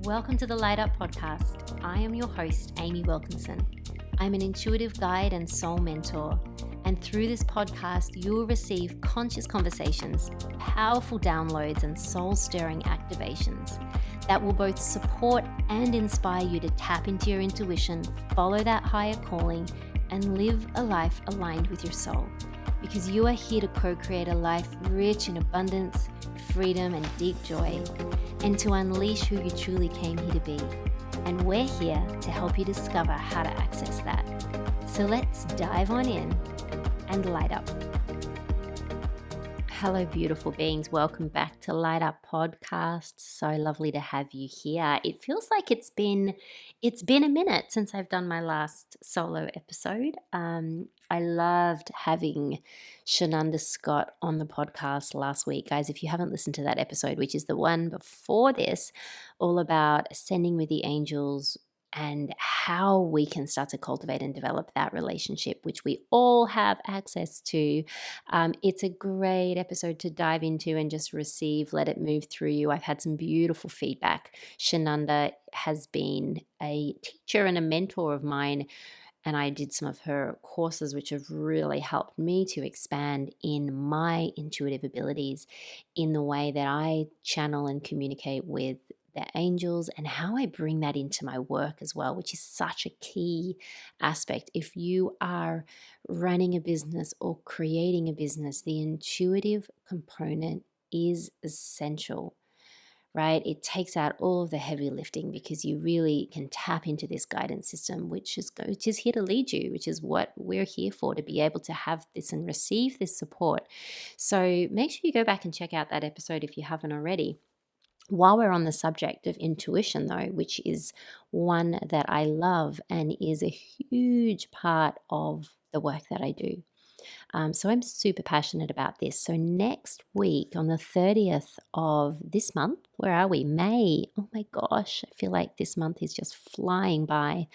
Welcome to the Light Up Podcast. I am your host, Amy Wilkinson. I'm an intuitive guide and soul mentor. And through this podcast, you will receive conscious conversations, powerful downloads, and soul-stirring activations that will both support and inspire you to tap into your intuition, follow that higher calling, and live a life aligned with your soul. Because you are here to co-create a life rich in abundance, freedom, and deep joy, and to unleash who you truly came here to be. And we're here to help you discover how to access that. So let's dive on in and light up. Hello, beautiful beings. Welcome back to Light Up Podcast. So lovely to have you here. It feels like it's been a minute since I've done my last solo episode. I loved having Shananda Scott on the podcast last week. Guys, if you haven't listened to that episode, which is the one before this, all about ascending with the angels, and how we can start to cultivate and develop that relationship, which we all have access to. It's a great episode to dive into and just receive, let it move through you. I've had some beautiful feedback. Shananda has been a teacher and a mentor of mine, and I did some of her courses, which have really helped me to expand in my intuitive abilities in the way that I channel and communicate with the angels and how I bring that into my work as well, which is such a key aspect. If you are running a business or creating a business, the intuitive component is essential, right? It takes out all of the heavy lifting because you really can tap into this guidance system, which is here to lead you, which is what we're here for, to be able to have this and receive this support. So make sure you go back and check out that episode if you haven't already. While we're on the subject of intuition, though, which is one that I love and is a huge part of the work that I do. So I'm super passionate about this. So next week, on the 30th of this month, where are we? May. Oh my gosh, I feel like this month is just flying by.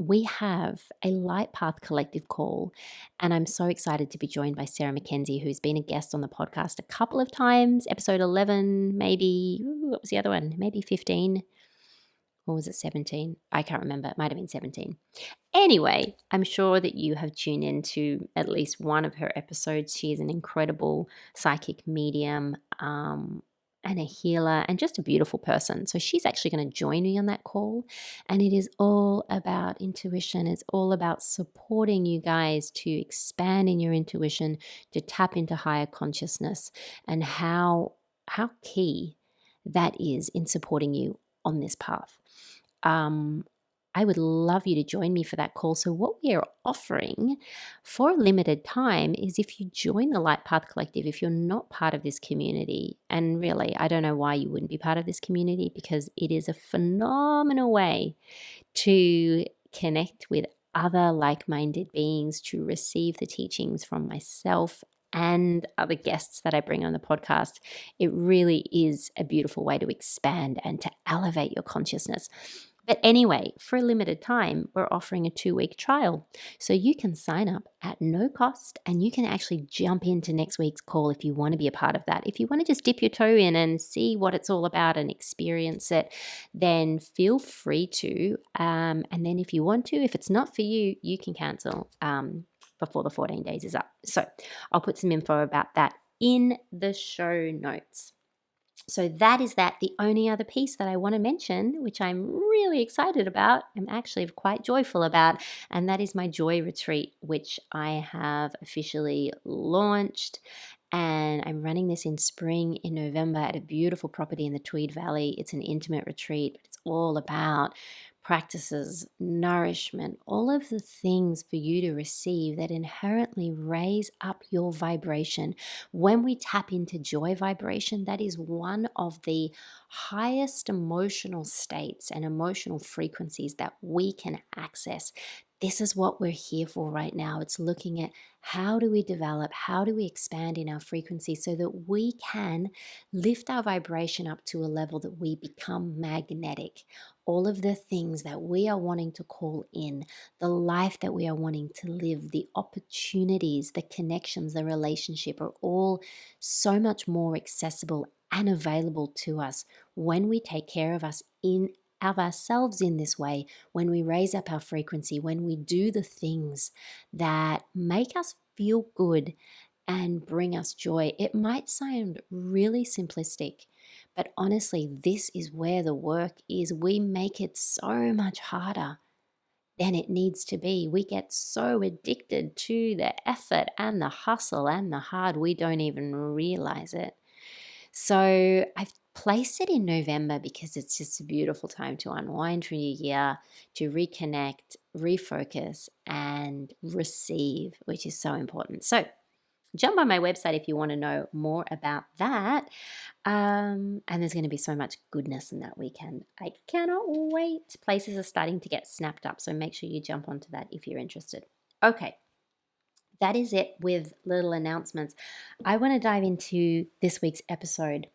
We have a Light Path Collective call, and I'm so excited to be joined by Sarah McKenzie, who's been a guest on the podcast a couple of times, episode 11, maybe, what was the other one? Maybe 15, or was it 17? I can't remember. It might have been 17. Anyway, I'm sure that you have tuned into at least one of her episodes. She is an incredible psychic medium, and a healer, and just a beautiful person. So she's actually going to join me on that call. And it is all about intuition. It's all about supporting you guys to expand in your intuition, to tap into higher consciousness, and how key that is in supporting you on this path. I would love you to join me for that call. So what we are offering for a limited time is, if you join the Light Path Collective, if you're not part of this community, and really, I don't know why you wouldn't be part of this community, because it is a phenomenal way to connect with other like-minded beings, to receive the teachings from myself and other guests that I bring on the podcast. It really is a beautiful way to expand and to elevate your consciousness. But anyway, for a limited time, we're offering a 2-week trial. So you can sign up at no cost, and you can actually jump into next week's call if you want to be a part of that. If you want to just dip your toe in and see what it's all about and experience it, then feel free to. And then if you want to, if it's not for you, you can cancel before the 14 days is up. So I'll put some info about that in the show notes. So that is that. The only other piece that I want to mention, which I'm really excited about, I'm actually quite joyful about, and that is my Joy Retreat, which I have officially launched. And I'm running this in spring, in November, at a beautiful property in the Tweed Valley. It's an intimate retreat, but it's all about practices, nourishment, all of the things for you to receive that inherently raise up your vibration. When we tap into joy vibration, that is one of the highest emotional states and emotional frequencies that we can access. This is what we're here for right now. It's looking at how do we develop, how do we expand in our frequency so that we can lift our vibration up to a level that we become magnetic. All of the things that we are wanting to call in, the life that we are wanting to live, the opportunities, the connections, the relationship, are all so much more accessible and available to us when we take care of ourselves in this way, when we raise up our frequency, when we do the things that make us feel good and bring us joy. It might sound really simplistic, but honestly, this is where the work is. We make it so much harder than it needs to be. We get so addicted to the effort and the hustle and the hard, we don't even realize it. So I've placed it in November because it's just a beautiful time to unwind from your year, to reconnect, refocus, and receive, which is so important. So jump on my website if you want to know more about that. And there's going to be so much goodness in that weekend. I cannot wait. Places are starting to get snapped up, so make sure you jump onto that if you're interested. Okay, that is it with little announcements. I want to dive into this week's episode.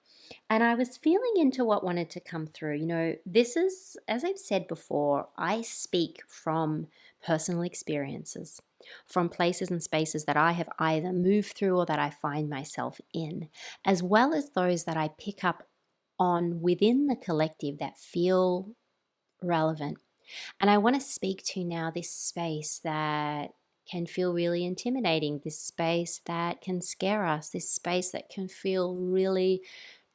And I was feeling into what wanted to come through. This is, as I've said before, I speak from personal experiences, from places and spaces that I have either moved through or that I find myself in, as well as those that I pick up on within the collective that feel relevant. And I want to speak to now this space that can feel really intimidating, this space that can scare us, this space that can feel really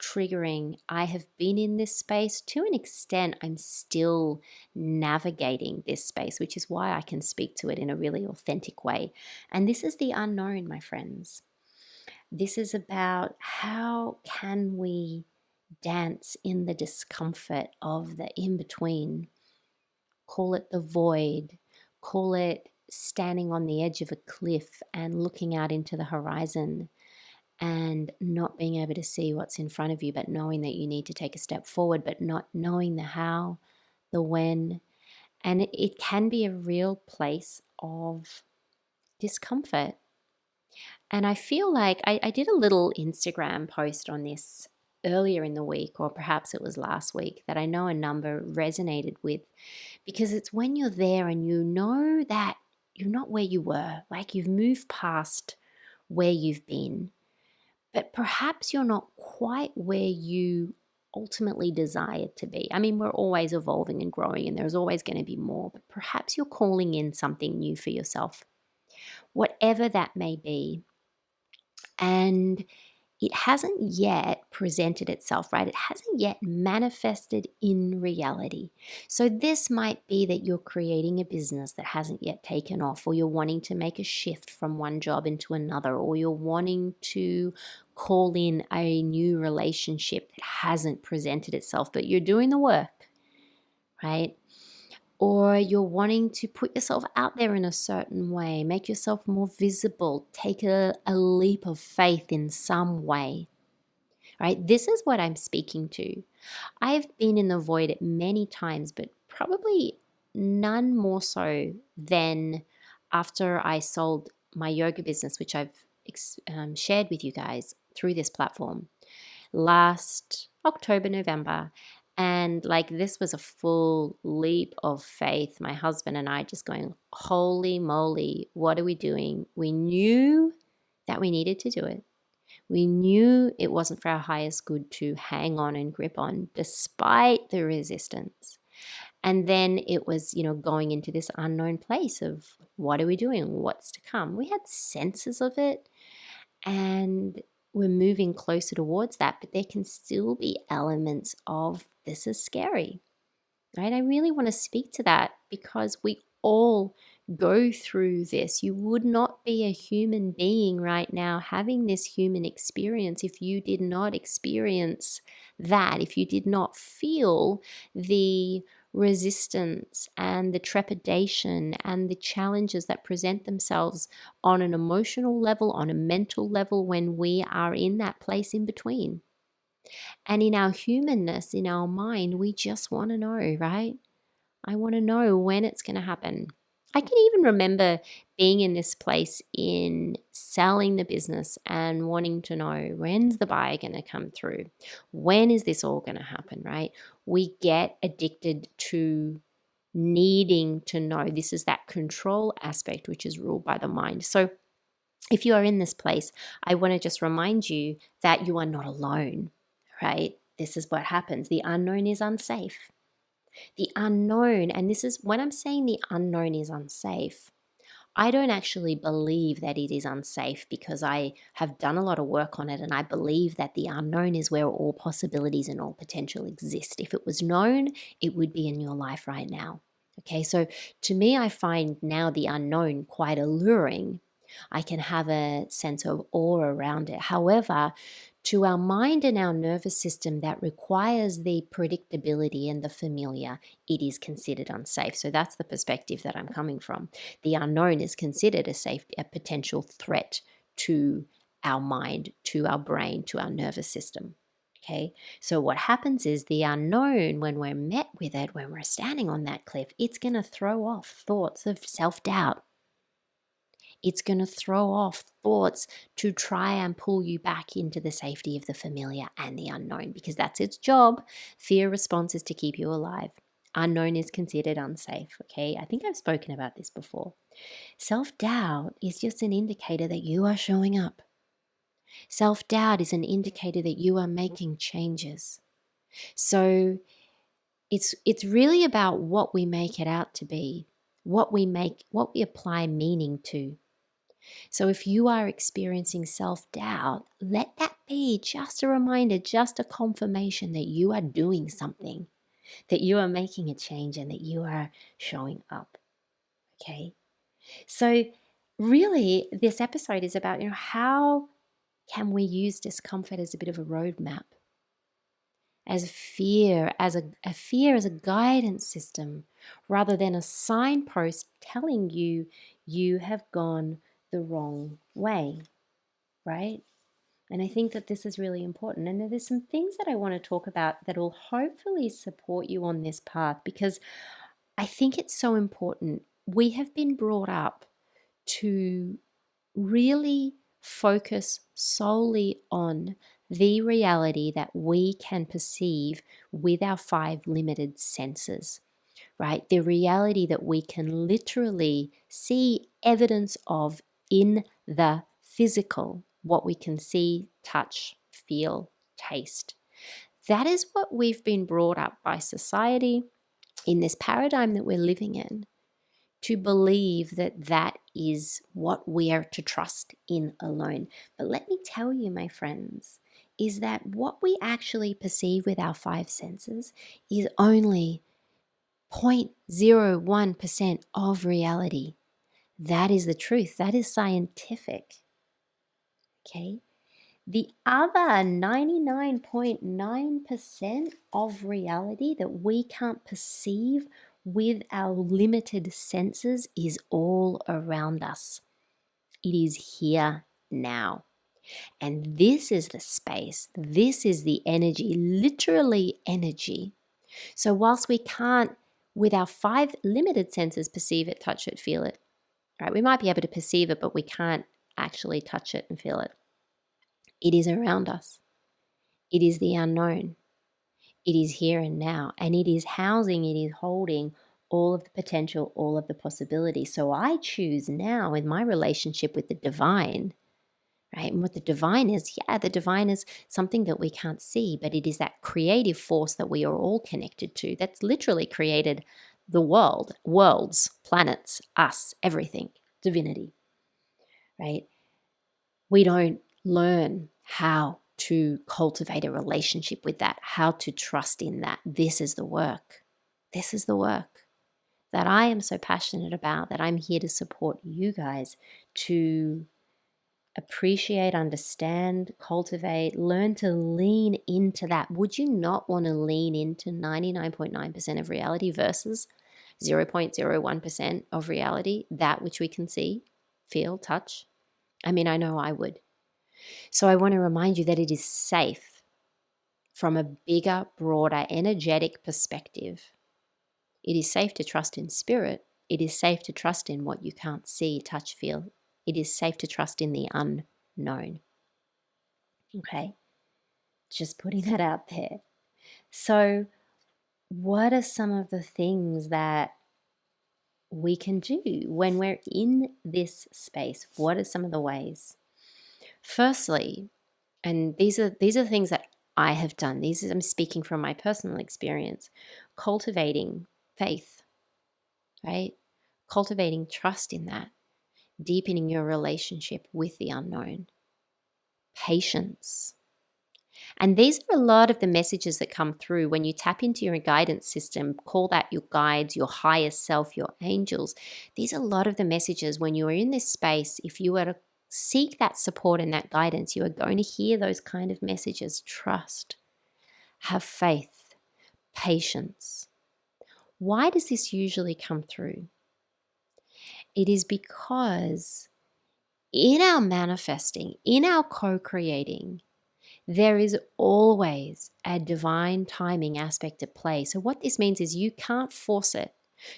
triggering. I have been in this space to an extent. I'm still navigating this space, which is why I can speak to it in a really authentic way. And this is the unknown, my friends. This is about how can we dance in the discomfort of the in-between. Call it the void, call it standing on the edge of a cliff and looking out into the horizon and not being able to see what's in front of you, but knowing that you need to take a step forward, but not knowing the how, the when. And it can be a real place of discomfort. And I feel like I did a little Instagram post on this earlier in the week, or perhaps it was last week, that I know a number resonated with, because it's when you're there and you know that you're not where you were, like you've moved past where you've been, but perhaps you're not quite where you ultimately desire to be. I mean, we're always evolving and growing, and there's always going to be more, but perhaps you're calling in something new for yourself, whatever that may be. And it hasn't yet presented itself, right? It hasn't yet manifested in reality. So this might be that you're creating a business that hasn't yet taken off, or you're wanting to make a shift from one job into another, or you're wanting to call in a new relationship that hasn't presented itself, but you're doing the work, right? Or you're wanting to put yourself out there in a certain way, make yourself more visible, take a leap of faith in some way, right? This is what I'm speaking to. I've been in the void many times, but probably none more so than after I sold my yoga business, which I've shared with you guys through this platform last October, November. And like this was a full leap of faith. My husband and I just going, holy moly, what are we doing? We knew that we needed to do it. We knew it wasn't for our highest good to hang on and grip on despite the resistance. And then it was, going into this unknown place of what are we doing? What's to come? We had senses of it, and we're moving closer towards that, but there can still be elements of this is scary, right? I really want to speak to that because we all go through this. You would not be a human being right now having this human experience if you did not experience that, if you did not feel the resistance and the trepidation and the challenges that present themselves on an emotional level, on a mental level, when we are in that place in between. And in our humanness, in our mind, we just want to know, right? I want to know when it's going to happen. I can even remember being in this place in selling the business and wanting to know, when's the buyer going to come through? When is this all going to happen, right? We get addicted to needing to know. This is that control aspect, which is ruled by the mind. So if you are in this place, I want to just remind you that you are not alone, right? This is what happens. The unknown is unsafe. The unknown, and this is when I'm saying the unknown is unsafe, I don't actually believe that it is unsafe because I have done a lot of work on it and I believe that the unknown is where all possibilities and all potential exist. If it was known, it would be in your life right now. Okay, so to me, I find now the unknown quite alluring. I can have a sense of awe around it. However, to our mind and our nervous system that requires the predictability and the familiar, it is considered unsafe. So that's the perspective that I'm coming from. The unknown is considered a potential threat to our mind, to our brain, to our nervous system. Okay, so what happens is the unknown, when we're met with it, when we're standing on that cliff, it's going to throw off thoughts of self doubt. It's going to throw off thoughts to try and pull you back into the safety of the familiar and the unknown, because that's its job. Fear response is to keep you alive. Unknown is considered unsafe. Okay, I think I've spoken about this before. Self-doubt is just an indicator that you are showing up. Self-doubt is an indicator that you are making changes. So it's really about what we make it out to be, what we apply meaning to. So if you are experiencing self-doubt, let that be just a reminder, just a confirmation that you are doing something, that you are making a change and that you are showing up. Okay? So really, this episode is about, how can we use discomfort as a bit of a roadmap, as fear, as a fear as a guidance system, rather than a signpost telling you you have gone the wrong way, right? And I think that this is really important. And there's some things that I want to talk about that will hopefully support you on this path, because I think it's so important. We have been brought up to really focus solely on the reality that we can perceive with our 5 limited senses, right? The reality that we can literally see evidence of in the physical, what we can see, touch, feel, taste. That is what we've been brought up by society in this paradigm that we're living in, to believe that that is what we are to trust in alone. But let me tell you, my friends, is that what we actually perceive with our 5 senses is only 0.01% of reality. That is the truth. That is scientific. Okay? The other 99.9% of reality that we can't perceive with our limited senses is all around us. It is here now. And this is the space, this is the energy, literally energy. So whilst we can't, with our 5 limited senses, perceive it, touch it, feel it, right? We might be able to perceive it, but we can't actually touch it and feel it. It is around us. It is the unknown. It is here and now, and it is housing, it is holding all of the potential, all of the possibilities. So I choose now, in my relationship with the divine, right? And what the divine is, the divine is something that we can't see, but it is that creative force that we are all connected to, that's literally created the world, worlds, planets, us, everything, divinity, right? We don't learn how to cultivate a relationship with that, how to trust in that. This is the work. This is the work that I am so passionate about, that I'm here to support you guys to appreciate, understand, cultivate, learn to lean into that. Would you not want to lean into 99.9% of reality versus 0.01% of reality, that which we can see, feel, touch? I mean, I know I would. So I want to remind you that it is safe from a bigger, broader, energetic perspective. It is safe to trust in spirit. It is safe to trust in what you can't see, touch, feel. It is safe to trust in the unknown. Okay? Just putting that out there. So, what are some of the things that we can do when we're in this space? What are some of the ways? Firstly, and these are things that I have done, I'm speaking from my personal experience, cultivating faith, right? Cultivating trust in that, deepening your relationship with the unknown, patience. And these are a lot of the messages that come through when you tap into your guidance system, call that your guides, your higher self, your angels. These are a lot of the messages when you are in this space. If you were to seek that support and that guidance, you are going to hear those kind of messages. Trust, have faith, patience. Why does this usually come through? It is because in our manifesting, in our co-creating, there is always a divine timing aspect at play. So what this means is you can't force it.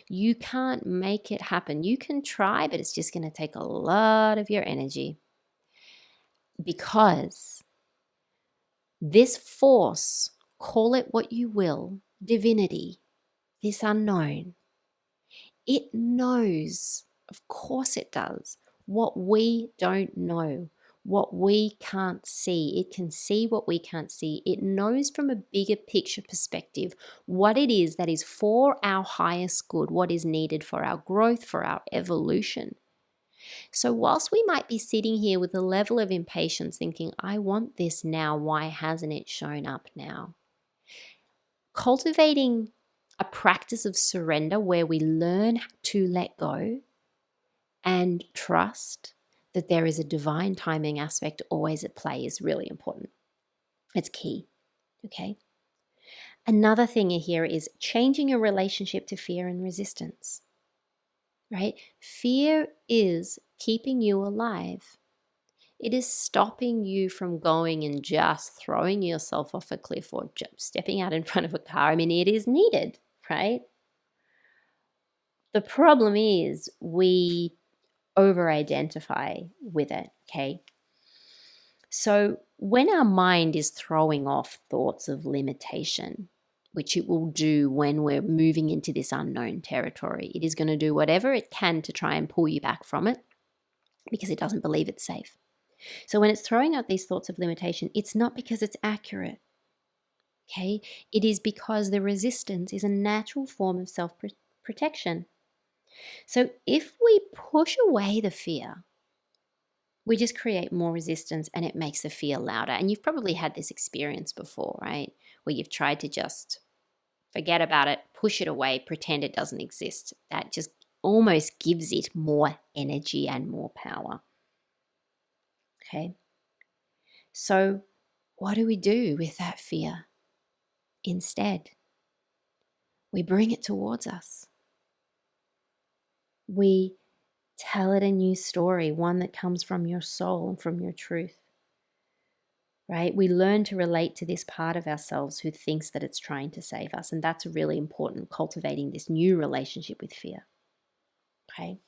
You can't make it happen. You can try, but it's just going to take a lot of your energy, because this force, call it what you will, divinity, this unknown, it knows, of course it does, what we don't know, what we can't see. It can see what we can't see. It knows from a bigger picture perspective what it is that is for our highest good, what is needed for our growth, for our evolution. So whilst we might be sitting here with a level of impatience thinking, I want this now, why hasn't it shown up now? Cultivating a practice of surrender where we learn to let go and trust that there is a divine timing aspect always at play is really important. It's key, okay? Another thing here is changing your relationship to fear and resistance, right? Fear is keeping you alive. It is stopping you from going and just throwing yourself off a cliff or just stepping out in front of a car. I mean, it is needed, right? The problem is we over-identify with it, okay? So when our mind is throwing off thoughts of limitation, which it will do when we're moving into this unknown territory, it is going to do whatever it can to try and pull you back from it because it doesn't believe it's safe. So when it's throwing out these thoughts of limitation, it's not because it's accurate, okay? It is because the resistance is a natural form of self-protection. So if we push away the fear, we just create more resistance and it makes the fear louder. And you've probably had this experience before, right? Where you've tried to just forget about it, push it away, pretend it doesn't exist. That just almost gives it more energy and more power. Okay. So what do we do with that fear? Instead, we bring it towards us. We tell it a new story, one that comes from your soul and from your truth. Right? We learn to relate to this part of ourselves who thinks that it's trying to save us. And that's really important, cultivating this new relationship with fear. Okay.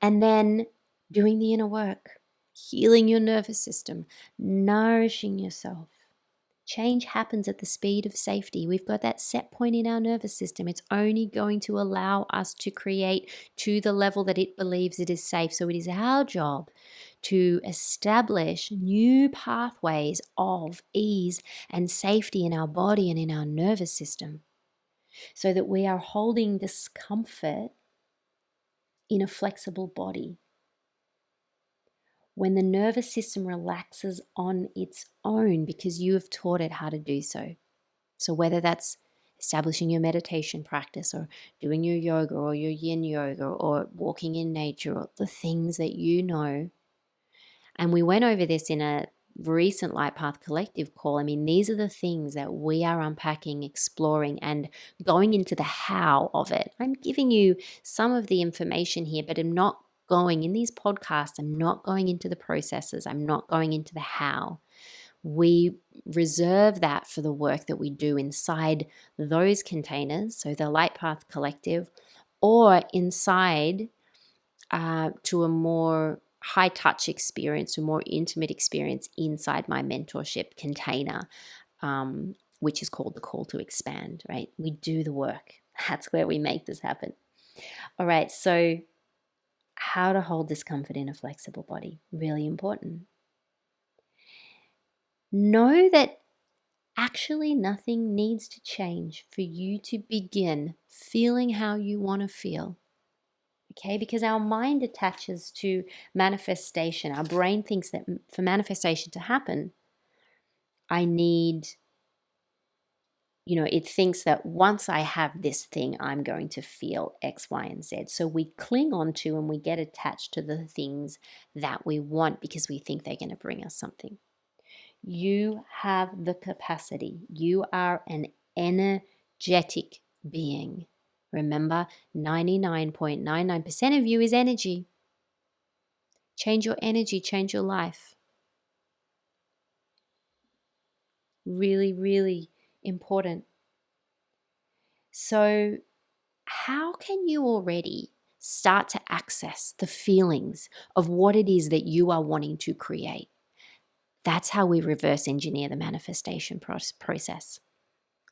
And then doing the inner work, healing your nervous system, nourishing yourself. Change happens at the speed of safety. We've got that set point in our nervous system. It's only going to allow us to create to the level that it believes it is safe. So it is our job to establish new pathways of ease and safety in our body and in our nervous system so that we are holding discomfort in a flexible body. When the nervous system relaxes on its own because you have taught it how to do so. So whether that's establishing your meditation practice or doing your yoga or your yin yoga or walking in nature or the things that you know. And we went over this in a recent Light Path Collective call. I mean, these are the things that we are unpacking, exploring, and going into the how of it. I'm giving you some of the information here, but I'm not going in these podcasts. I'm not going into the processes. I'm not going into the how. We reserve that for the work that we do inside those containers, so the Light Path Collective, or inside to a more high touch experience, a more intimate experience inside my mentorship container, which is called the Call to Expand, right? We do the work. That's where we make this happen. All right, so how to hold discomfort in a flexible body, really important. know that actually nothing needs to change for you to begin feeling how you want to feel. Okay, because our mind attaches to manifestation. Our brain thinks that for manifestation to happen, I need, it thinks that once I have this thing, I'm going to feel X, Y, and Z. So we cling on to and we get attached to the things that we want because we think they're going to bring us something. You have the capacity. You are an energetic being. Remember, 99.99% of you is energy. Change your energy, change your life. Really, really important. So, how can you already start to access the feelings of what it is that you are wanting to create? That's how we reverse engineer the manifestation process.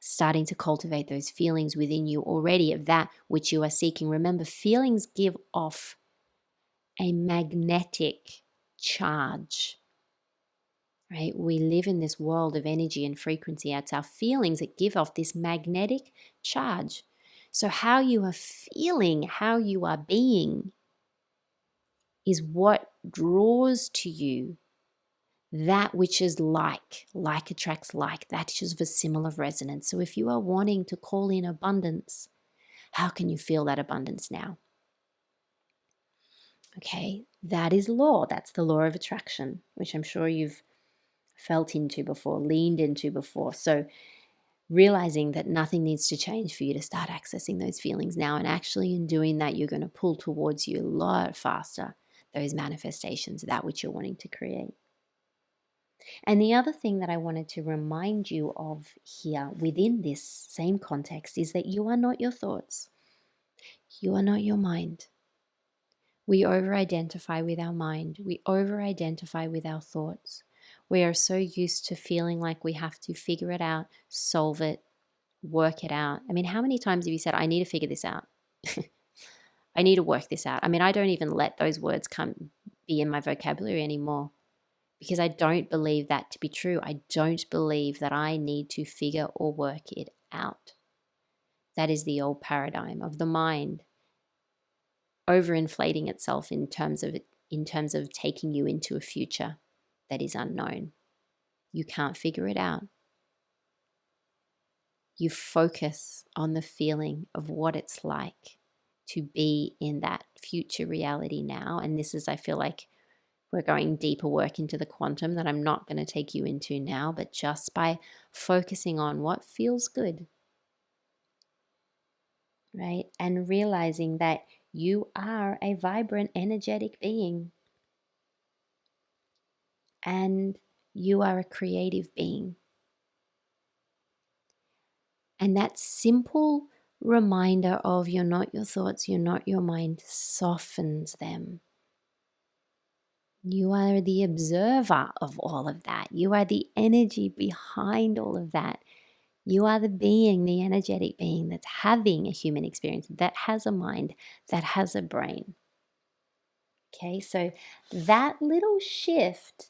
Starting to cultivate those feelings within you already of that which you are seeking. Remember, feelings give off a magnetic charge, right? We live in this world of energy and frequency. It's our feelings that give off this magnetic charge. So, how you are feeling, how you are being, is what draws to you that which is like attracts like, that is of a similar resonance. So, if you are wanting to call in abundance, how can you feel that abundance now? Okay, that is law. That's the law of attraction, which I'm sure you've felt into before, leaned into before. So, realizing that nothing needs to change for you to start accessing those feelings now. And actually, in doing that, you're going to pull towards you a lot faster those manifestations, that which you're wanting to create. And the other thing that I wanted to remind you of here within this same context is that you are not your thoughts, you are not your mind. We over-identify with our mind. We over-identify with our thoughts. We are so used to feeling like we have to figure it out, solve it, work it out. I mean, how many times have you said, I need to figure this out? I need to work this out. I mean, I don't even let those words be in my vocabulary anymore because I don't believe that to be true. I don't believe that I need to figure or work it out. That is the old paradigm of the mind overinflating itself in terms of taking you into a future that is unknown. You can't figure it out. You focus on the feeling of what it's like to be in that future reality now. And this is, I feel like we're going deeper work into the quantum that I'm not going to take you into now, but just by focusing on what feels good, right? And realizing that you are a vibrant, energetic being. And you are a creative being. And that simple reminder of you're not your thoughts, you're not your mind, softens them. You are the observer of all of that. You are the energy behind all of that. You are the being, the energetic being that's having a human experience, that has a mind, that has a brain. Okay, so that little shift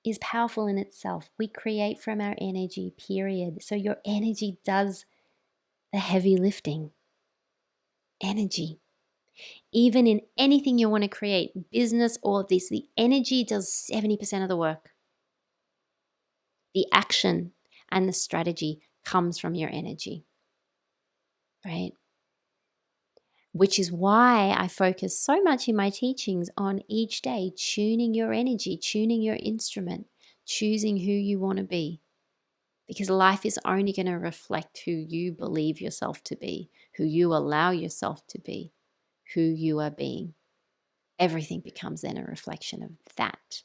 is powerful in itself. We create from our energy, period. So your energy does the heavy lifting. Energy. Even in anything you want to create, business, all of this, the energy does 70% of the work. The action and the strategy comes from your energy, right? Which is why I focus so much in my teachings on each day tuning your energy, tuning your instrument, choosing who you want to be. Because life is only going to reflect who you believe yourself to be, who you allow yourself to be, who you are being. Everything becomes then a reflection of that.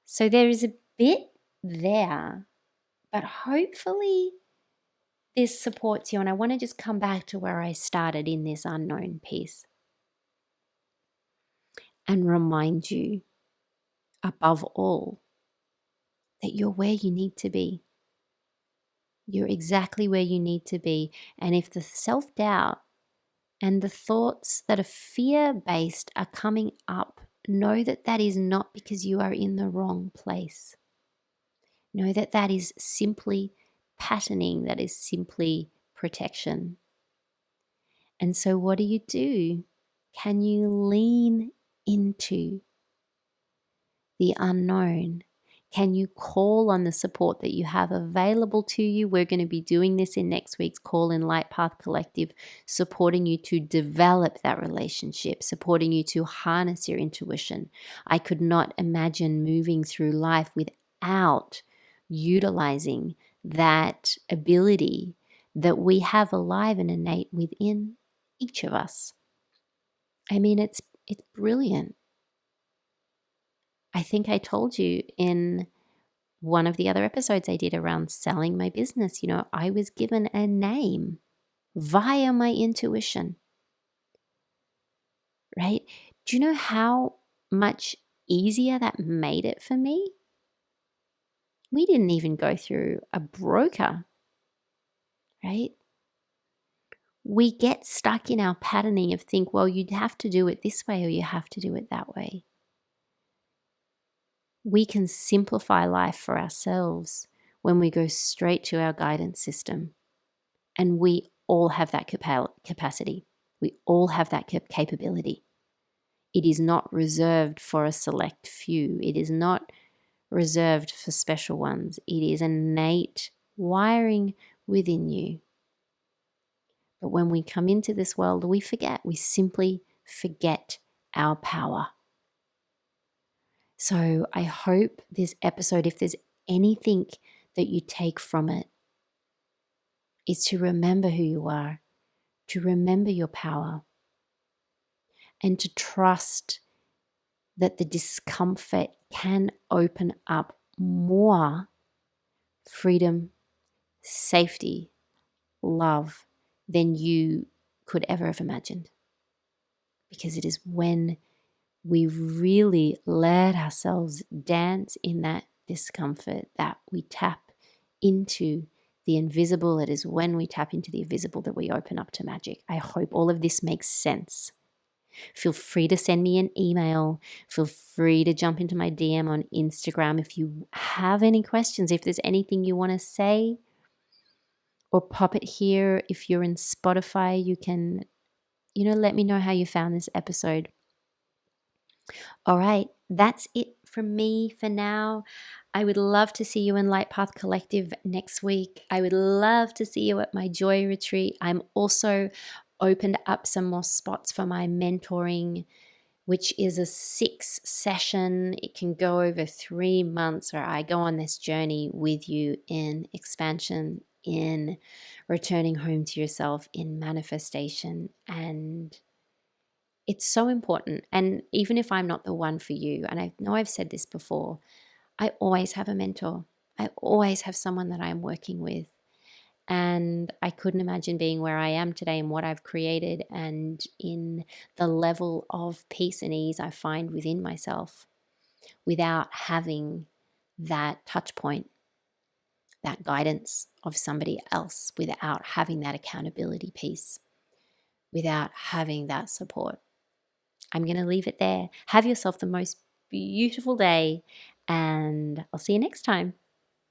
So there is a bit there, but hopefully this supports you. And I want to just come back to where I started in this unknown piece and remind you, above all, that you're where you need to be. You're exactly where you need to be. And if the self-doubt and the thoughts that are fear-based are coming up know that that is not because you are in the wrong place. Know that that is simply patterning, that is simply protection. And so, what do? Can you lean into the unknown? Can you call on the support that you have available to you? We're going to be doing this in next week's call in Light Path Collective, supporting you to develop that relationship, supporting you to harness your intuition. I could not imagine moving through life without utilizing that ability that we have alive and innate within each of us. I mean, it's brilliant. I think I told you in one of the other episodes I did around selling my business, I was given a name via my intuition, right? Do you know how much easier that made it for me? We didn't even go through a broker, right? We get stuck in our patterning of think, well, you'd have to do it this way or you have to do it that way. We can simplify life for ourselves when we go straight to our guidance system. And we all have that capacity. We all have that capability. It is not reserved for a select few. It is not reserved for special ones. It is innate wiring within you. But when we come into this world, we forget. We simply forget our power. So I hope this episode, if there's anything that you take from it, is to remember who you are, to remember your power, and to trust that the discomfort can open up more freedom, safety, love than you could ever have imagined. Because it is when we really let ourselves dance in that discomfort that we tap into the invisible. It is when we tap into the invisible that we open up to magic. I hope all of this makes sense. Feel free to send me an email. Feel free to jump into my DM on Instagram if you have any questions, if there's anything you want to say, or pop it here. If you're in Spotify, you can, let me know how you found this episode. All right, that's it from me for now. I would love to see you in Light Path Collective next week. I would love to see you at my Joy Retreat. I'm also opened up some more spots for my mentoring, which is a 6-session. It can go over 3 months where I go on this journey with you in expansion, in returning home to yourself, in manifestation. And it's so important. And even if I'm not the one for you, and I know I've said this before, I always have a mentor. I always have someone that I'm working with. And I couldn't imagine being where I am today and what I've created and in the level of peace and ease I find within myself without having that touch point, that guidance of somebody else, without having that accountability piece, without having that support. I'm going to leave it there. Have yourself the most beautiful day, and I'll see you next time.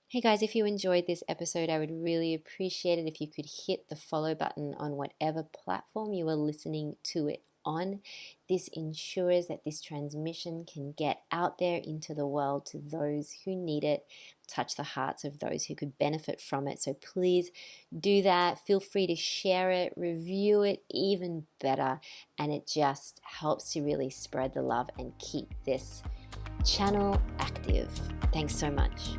Hey guys, if you enjoyed this episode, I would really appreciate it if you could hit the follow button on whatever platform you are listening to it on. This ensures that this transmission can get out there into the world to those who need it, touch the hearts of those who could benefit from it. So please do that. Feel free to share it, review it, even better. And it just helps to really spread the love and keep this channel active. Thanks so much.